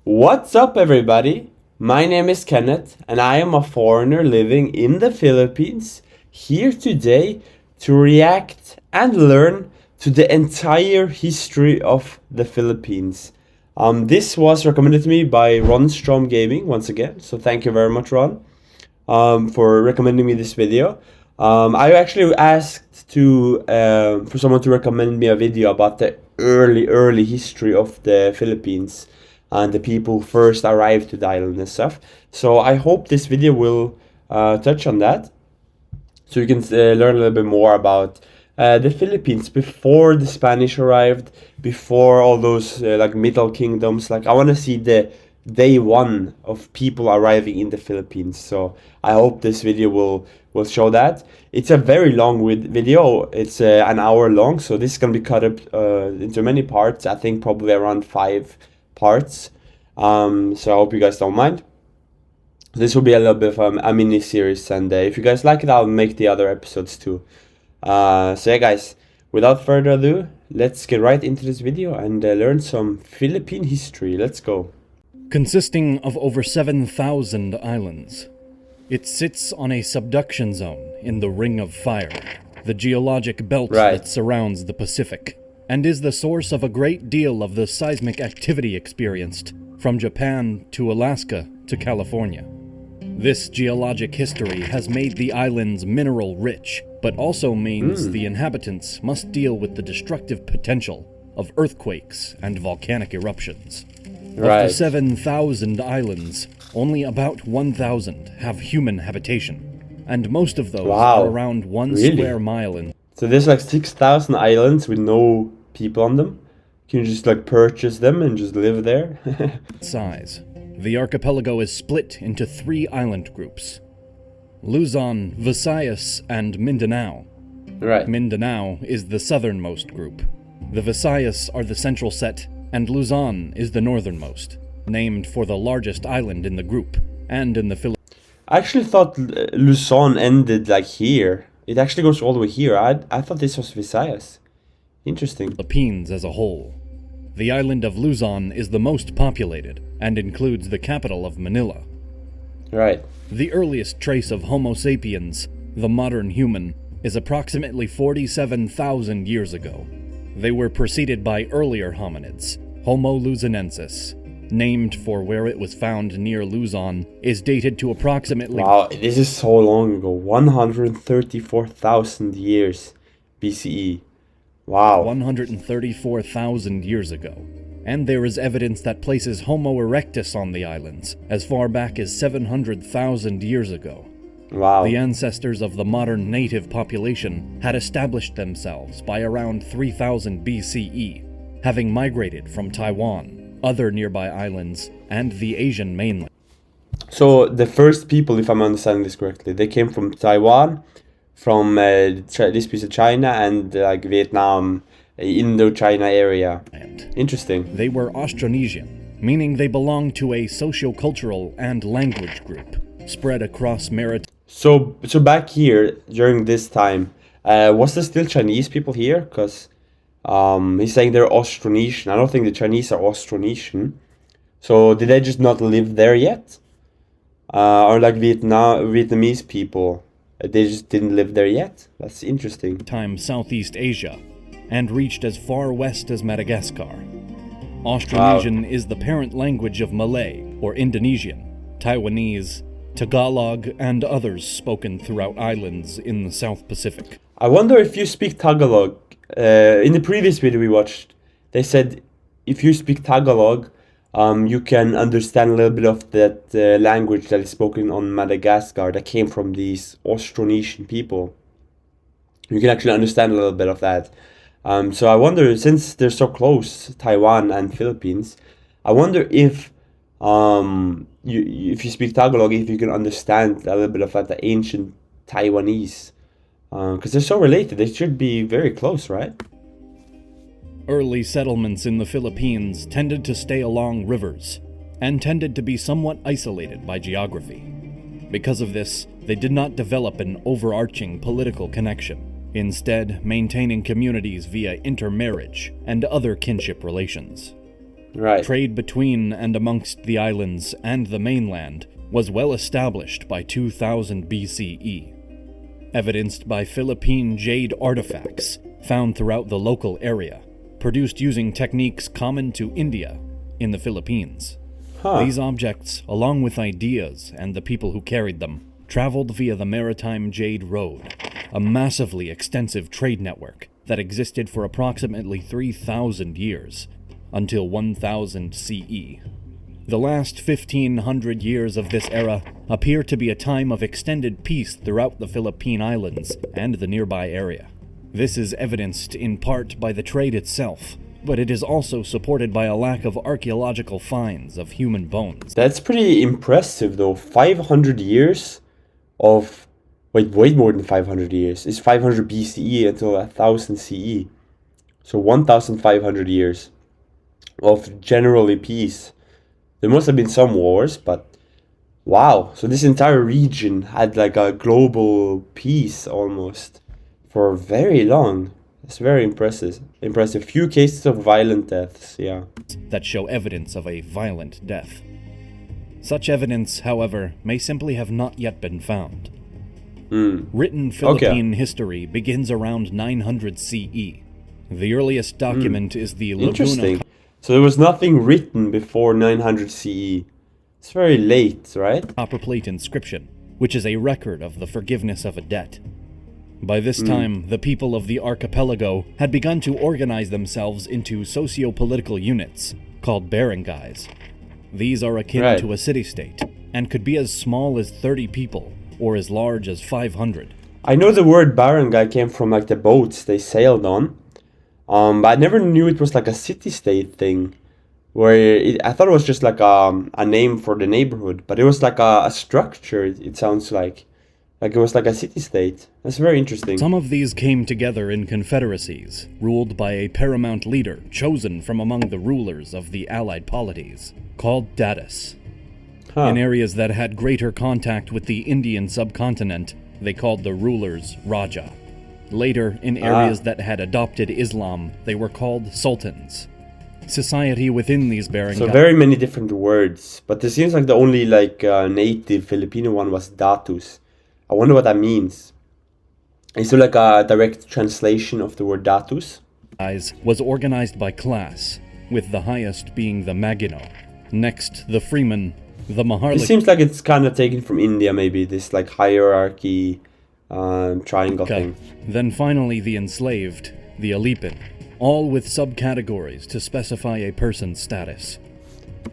What's up, everybody? My name is Kenneth, and I am a foreigner living in the Philippines, here today to react and learn to the entire history of the Philippines. This was recommended to me by Ron Strom Gaming once again, so thank you very much, Ron, for recommending me this video. I actually asked for someone to recommend me a video about the early history of the Philippines and the people who first arrived to the island and stuff. So I hope this video will touch on that, so you can learn a little bit more about the Philippines before the Spanish arrived, before all those like middle kingdoms. Like I want to see the day one of people arriving in the Philippines. So I hope this video will show that. It's a very long video. It's an hour long, so this is gonna be cut up into many parts. I think probably around 5 parts. So I hope you guys don't mind. This will be a little bit of a mini series, and if you guys like it, I'll make the other episodes too. So yeah, guys, without further ado, let's get right into this video and learn some Philippine history. Let's go. Consisting of over 7,000 islands, it sits on a subduction zone in the Ring of Fire, the geologic belt that surrounds the Pacific, and is the source of a great deal of the seismic activity experienced from Japan to Alaska to California. This geologic history has made the islands mineral rich, but also means the inhabitants must deal with the destructive potential of earthquakes and volcanic eruptions. Of the 7,000 islands, only about 1,000 have human habitation, and most of those are around 1 square mile in. So there's like 6,000 islands with no people on them. Can you just like purchase them and just live there? Size. The archipelago is split into 3 island groups: Luzon, Visayas, and Mindanao. Mindanao is the southernmost group. The Visayas are the central set, and Luzon is the northernmost, named for the largest island in the group, and in the Philippines. I actually thought Luzon ended like here. It actually goes all the way here. I thought this was Visayas. Interesting. Philippines as a whole. The island of Luzon is the most populated, and includes the capital of Manila. The earliest trace of Homo sapiens, the modern human, is approximately 47,000 years ago. They were preceded by earlier hominids, Homo luzonensis, named for where it was found near Luzon, is dated to approximately... Wow, this is so long ago. 134,000 years BCE. Wow. 134,000 years ago. And there is evidence that places Homo erectus on the islands as far back as 700,000 years ago. Wow. The ancestors of the modern native population had established themselves by around 3000 BCE, having migrated from Taiwan, other nearby islands, and the Asian mainland. So the first people, if I'm understanding this correctly, they came from Taiwan, from this piece of China, and like Vietnam, Indochina area. Interesting. They were Austronesian, meaning they belonged to a socio-cultural and language group spread across maritime. So back here during this time, was there still Chinese people here? Because he's saying they're Austronesian. I don't think the Chinese are Austronesian. So did they just not live there yet? Or like Vietnamese people, they just didn't live there yet? That's interesting. Southeast Asia, and reached as far west as Madagascar. Austronesian is the parent language of Malay or Indonesian, Taiwanese, Tagalog, and others spoken throughout islands in the South Pacific. I wonder if you speak Tagalog. In the previous video we watched, they said if you speak Tagalog, you can understand a little bit of that language that is spoken on Madagascar that came from these Austronesian people. You can actually understand a little bit of that. So I wonder, since they're so close, Taiwan and Philippines, I wonder if you speak Tagalog, if you can understand a little bit of like the ancient Taiwanese, because they're so related. They should be very close, right? Early settlements in the Philippines tended to stay along rivers, and tended to be somewhat isolated by geography. Because of this, they did not develop an overarching political connection, instead maintaining communities via intermarriage and other kinship relations. Right. Trade between and amongst the islands and the mainland was well established by 2000 BCE, evidenced by Philippine jade artifacts found throughout the local area, produced using techniques common to India in the Philippines. These objects, along with ideas and the people who carried them, traveled via the Maritime Jade Road, a massively extensive trade network that existed for approximately 3,000 years, until 1000 CE. The last 1,500 years of this era appear to be a time of extended peace throughout the Philippine Islands and the nearby area. This is evidenced in part by the trade itself, but it is also supported by a lack of archaeological finds of human bones. That's pretty impressive though. 500 years of... Wait, way more than 500 years. It's 500 BCE until 1000 CE. So 1500 years of generally peace. There must have been some wars, but wow. So this entire region had like a global peace almost for very long. It's very impressive. Few cases of violent deaths, yeah. That show evidence of a violent death. Such evidence, however, may simply have not yet been found. Written Philippine history begins around 900 CE. The earliest document is the Laguna. So there was nothing written before 900 CE. It's very late, right? Copper plate inscription, which is a record of the forgiveness of a debt. By this time, the people of the archipelago had begun to organize themselves into socio-political units, called barangays. These are akin to a city-state, and could be as small as 30 people, or as large as 500. I know the word barangay came from like the boats they sailed on. But I never knew it was like a city-state thing, where I thought it was just like a name for the neighborhood, but it was like a structure, it sounds like it was like a city-state. That's very interesting. Some of these came together in confederacies, ruled by a paramount leader chosen from among the rulers of the allied polities, called datus. In areas that had greater contact with the Indian subcontinent, they called the rulers Raja. Later, in areas that had adopted Islam, they were called sultans. Society within these barangays... So very many different words, but it seems like the only native Filipino one was datus. I wonder what that means. Is there like a direct translation of the word datus? Was organized by class, with the highest being the Magino. Next, the freeman, the Maharlika... It seems like it's kind of taken from India, maybe, this like hierarchy... triangle thing. Then finally the enslaved, the Alipin, all with subcategories to specify a person's status.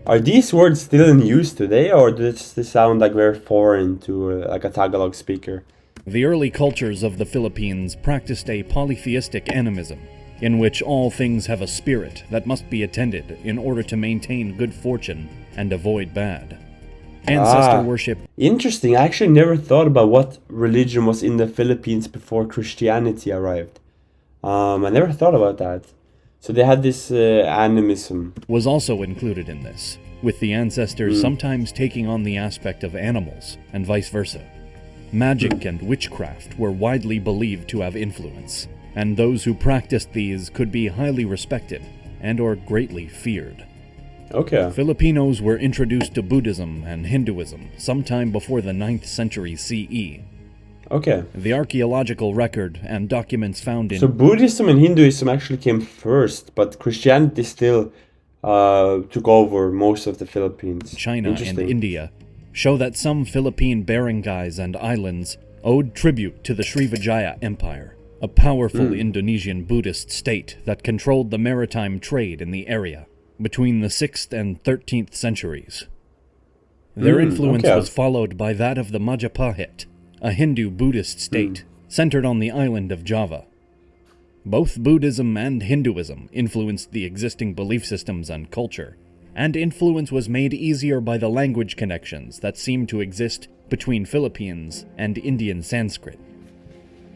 Are these words still in use today, or does this sound like very foreign to like a Tagalog speaker? The early cultures of the Philippines practiced a polytheistic animism, in which all things have a spirit that must be attended in order to maintain good fortune and avoid bad. Ancestor worship. Interesting. I actually never thought about what religion was in the Philippines before Christianity arrived. I never thought about that. So they had this animism. Was also included in this, with the ancestors sometimes taking on the aspect of animals, and vice versa. Magic and witchcraft were widely believed to have influence, and those who practiced these could be highly respected and or greatly feared. Filipinos were introduced to Buddhism and Hinduism sometime before the 9th century CE. The archaeological record and documents found in... So Buddhism and Hinduism actually came first, but Christianity still took over most of the Philippines. China and India show that some Philippine barangays and islands owed tribute to the Srivijaya Empire, a powerful Indonesian Buddhist state that controlled the maritime trade in the area between the 6th and 13th centuries. Their influence was followed by that of the Majapahit, a Hindu-Buddhist state centered on the island of Java. Both Buddhism and Hinduism influenced the existing belief systems and culture, and influence was made easier by the language connections that seemed to exist between Philippines and Indian Sanskrit.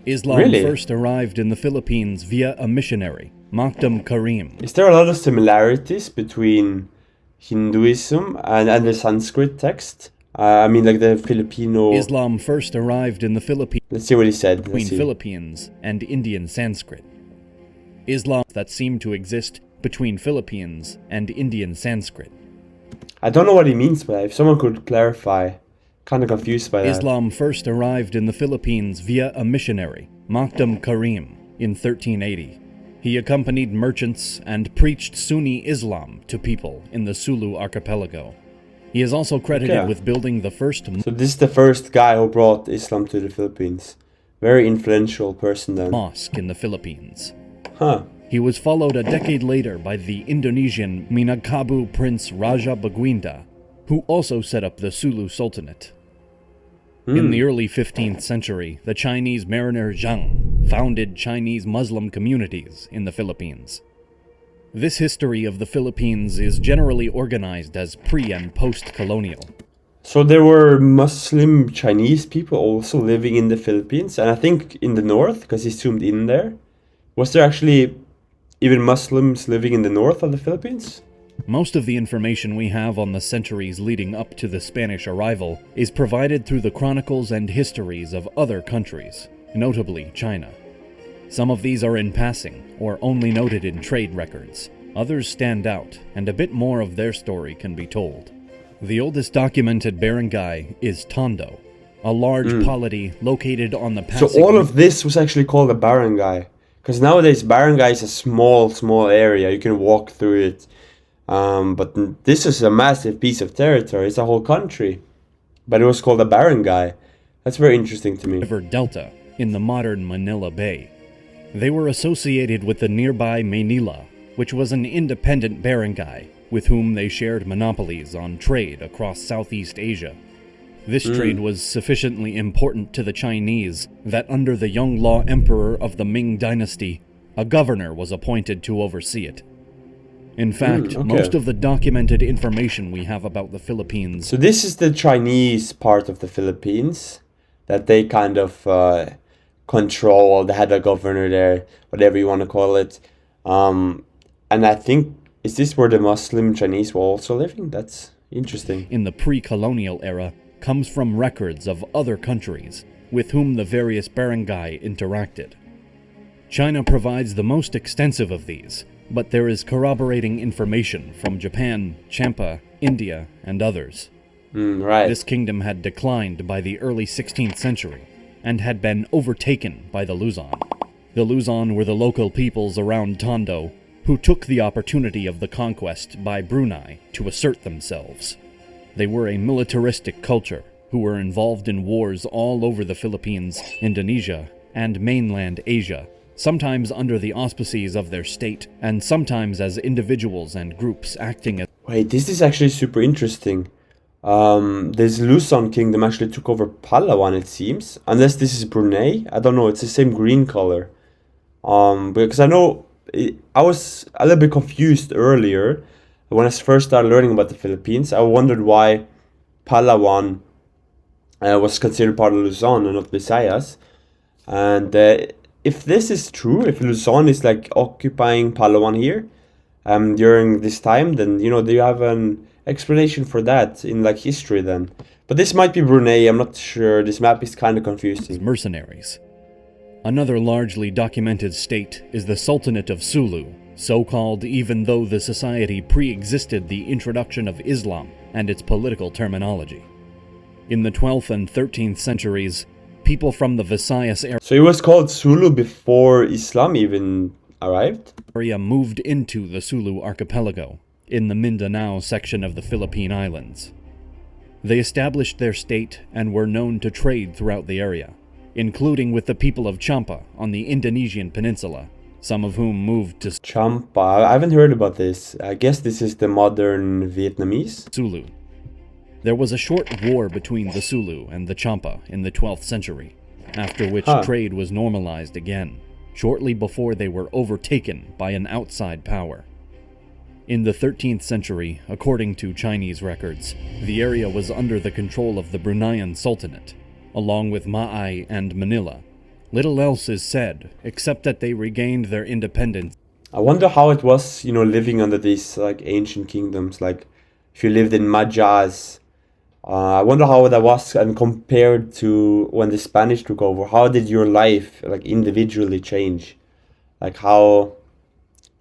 Islam first arrived in the Philippines via a missionary, Makdum Karim. Is there a lot of similarities between Hinduism and the Sanskrit text? I mean, like the Filipino... Islam first arrived in the Philippines... Let's see what he said. Between Philippines and Indian Sanskrit. Islam that seemed to exist between Philippines and Indian Sanskrit. I don't know what he means by that. If someone could clarify, kind of confused by that. Islam first arrived in the Philippines via a missionary, Makdum Karim, in 1380. He accompanied merchants and preached Sunni Islam to people in the Sulu archipelago. He is also credited with building the first... So this is the first guy who brought Islam to the Philippines. Very influential person then. ...mosque in the Philippines. Huh. He was followed a decade later by the Indonesian Minangkabau Prince Raja Baguinda, who also set up the Sulu Sultanate. In the early 15th century, the Chinese mariner Zhang founded Chinese Muslim communities in the Philippines. This history of the Philippines is generally organized as pre- and post-colonial. So there were Muslim Chinese people also living in the Philippines, and I think in the north, because he zoomed in there. Was there actually even Muslims living in the north of the Philippines? Most of the information we have on the centuries leading up to the Spanish arrival is provided through the chronicles and histories of other countries, notably China. Some of these are in passing, or only noted in trade records. Others stand out, and a bit more of their story can be told. The oldest documented barangay is Tondo, a large polity located on the Pasig... So all of this was actually called a barangay? Because nowadays barangay is a small area, you can walk through it. But this is a massive piece of territory, it's a whole country. But it was called a barangay. That's very interesting to me. River Delta, in the modern Manila Bay. They were associated with the nearby Manila, which was an independent barangay, with whom they shared monopolies on trade across Southeast Asia. This trade was sufficiently important to the Chinese that under the Yongle Emperor of the Ming Dynasty, a governor was appointed to oversee it. In fact, most of the documented information we have about the Philippines... So this is the Chinese part of the Philippines that they kind of control. They had a governor there, whatever you want to call it. And I think, is this where the Muslim Chinese were also living? That's interesting. In the pre-colonial era, comes from records of other countries with whom the various barangay interacted. China provides the most extensive of these, but there is corroborating information from Japan, Champa, India, and others. Right. This kingdom had declined by the early 16th century and had been overtaken by the Luzon. The Luzon were the local peoples around Tondo who took the opportunity of the conquest by Brunei to assert themselves. They were a militaristic culture who were involved in wars all over the Philippines, Indonesia, and mainland Asia, sometimes under the auspices of their state, and sometimes as individuals and groups acting as... Wait, this is actually super interesting. This Luzon kingdom actually took over Palawan, it seems. Unless this is Brunei. I don't know, it's the same green color. Because I know... I was a little bit confused earlier when I first started learning about the Philippines. I wondered why Palawan was considered part of Luzon and not Visayas. And if this is true, if Luzon is like occupying Palawan here during this time, then you know they have an explanation for that in like history then. But this might be Brunei, I'm not sure. This map is kind of confusing. Mercenaries. Another largely documented state is the Sultanate of Sulu, so called even though the society pre-existed the introduction of Islam and its political terminology. In the 12th and 13th centuries, people from the Visayas area... So it was called Sulu before Islam even arrived? ...area moved into the Sulu archipelago, in the Mindanao section of the Philippine Islands. They established their state and were known to trade throughout the area, including with the people of Champa on the Indonesian peninsula, some of whom moved to Champa. I haven't heard about this. I guess this is the modern Vietnamese? Sulu. There was a short war between the Sulu and the Champa in the 12th century, after which trade was normalized again, shortly before they were overtaken by an outside power. In the 13th century, according to Chinese records, the area was under the control of the Bruneian Sultanate, along with Ma'ai and Manila. Little else is said, except that they regained their independence. I wonder how it was, you know, living under these like ancient kingdoms. Like, if you lived in Majaz, I wonder how that was, and compared to when the Spanish took over. How did your life, like, individually change? Like, how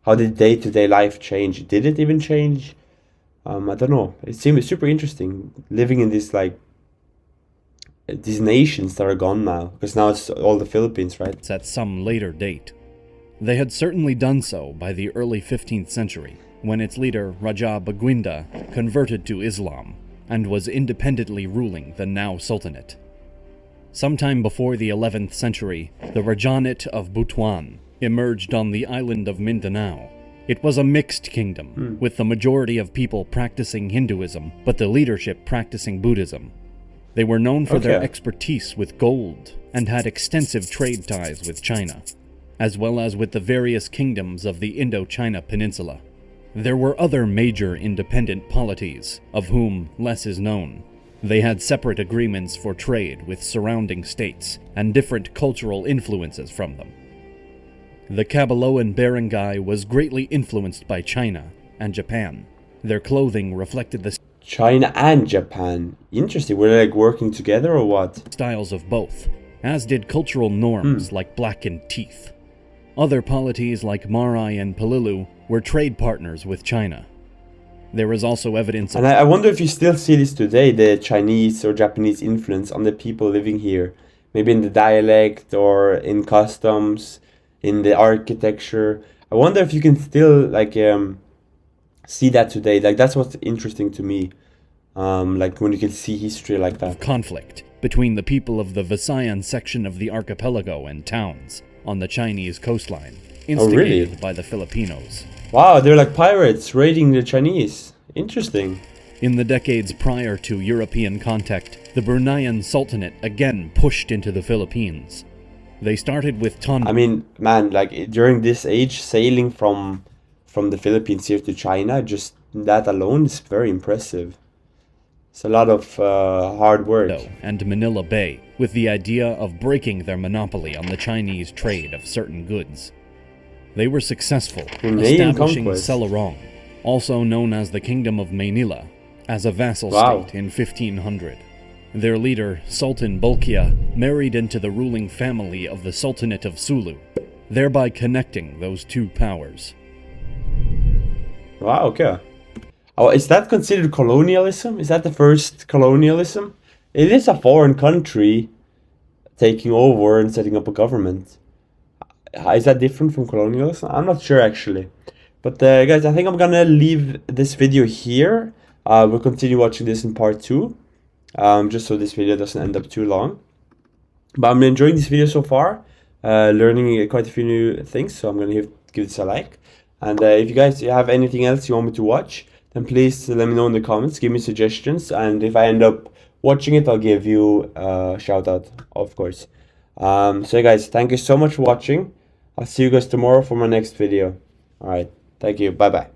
how did day-to-day life change? Did it even change? I don't know. It seemed super interesting living in this like these nations that are gone now, because now it's all the Philippines, right? At some later date. They had certainly done so by the early 15th century, when its leader, Raja Baguinda, converted to Islam and was independently ruling the now Sultanate. Sometime before the 11th century, the Rajanate of Butuan emerged on the island of Mindanao. It was a mixed kingdom, with the majority of people practicing Hinduism, but the leadership practicing Buddhism. They were known for their expertise with gold and had extensive trade ties with China, as well as with the various kingdoms of the Indochina Peninsula. There were other major independent polities, of whom less is known. They had separate agreements for trade with surrounding states and different cultural influences from them. The Cabaloan barangay was greatly influenced by China and Japan. Their clothing reflected the China and Japan. Interesting. Were they like working together or what? styles of both, as did cultural norms like blackened teeth. Other polities like Marai and Palilu were trade partners with China. There is also evidence of... And I wonder if you still see this today, the Chinese or Japanese influence on the people living here. Maybe in the dialect or in customs, in the architecture. I wonder if you can still like see that today. Like that's what's interesting to me. Like when you can see history like that. Conflict between the people of the Visayan section of the archipelago and towns on the Chinese coastline, instigated by the Filipinos. Wow, they're like pirates raiding the Chinese. Interesting. In the decades prior to European contact, the Brunayan Sultanate again pushed into the Philippines. They started with Tondo. I mean, man, like during this age, sailing from the Philippines here to China, just that alone is very impressive. It's a lot of hard work. And Manila Bay, with the idea of breaking their monopoly on the Chinese trade of certain goods. They were successful, establishing Selarong, also known as the Kingdom of Manila, as a vassal state in 1500. Their leader, Sultan Bolkiah, married into the ruling family of the Sultanate of Sulu, thereby connecting those two powers. Wow, okay. Oh, is that considered colonialism? Is that the first colonialism? It is a foreign country taking over and setting up a government. Is that different from colonialism? I'm not sure actually. But guys, I think I'm gonna leave this video here. We'll continue watching this in part 2. Just so this video doesn't end up too long. But I'm enjoying this video so far. Learning quite a few new things. So I'm gonna give this a like. And if you guys have anything else you want me to watch, then please let me know in the comments. Give me suggestions. And if I end up watching it, I'll give you a shout out, of course. So guys, thank you so much for watching. I'll see you guys tomorrow for my next video. Alright, thank you. Bye bye.